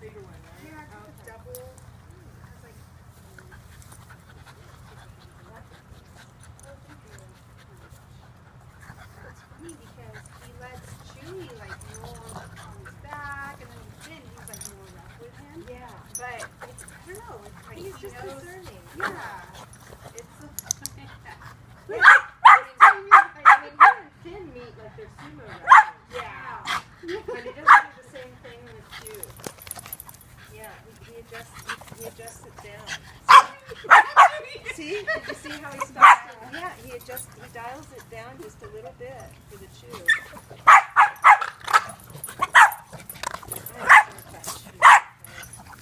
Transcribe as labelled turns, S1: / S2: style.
S1: bigger one, right?
S2: Yeah, I took a double. I was like, it's funny because he lets Chewy like roll on his back, and then Finn, he's like more rough with him.
S1: Yeah.
S2: But it's, I don't know, it's like
S1: He's
S2: he
S1: just
S2: knows.
S1: discerning.
S2: Yeah. It's so funny.
S1: I mean, he and Finn meet like they're sumo wrestlers.
S2: Yeah.
S1: But he doesn't do the same thing with Chew. Yeah, he adjusts it down. See? Did you see how he stops it? Yeah, he dials it down just a little bit for the Chew.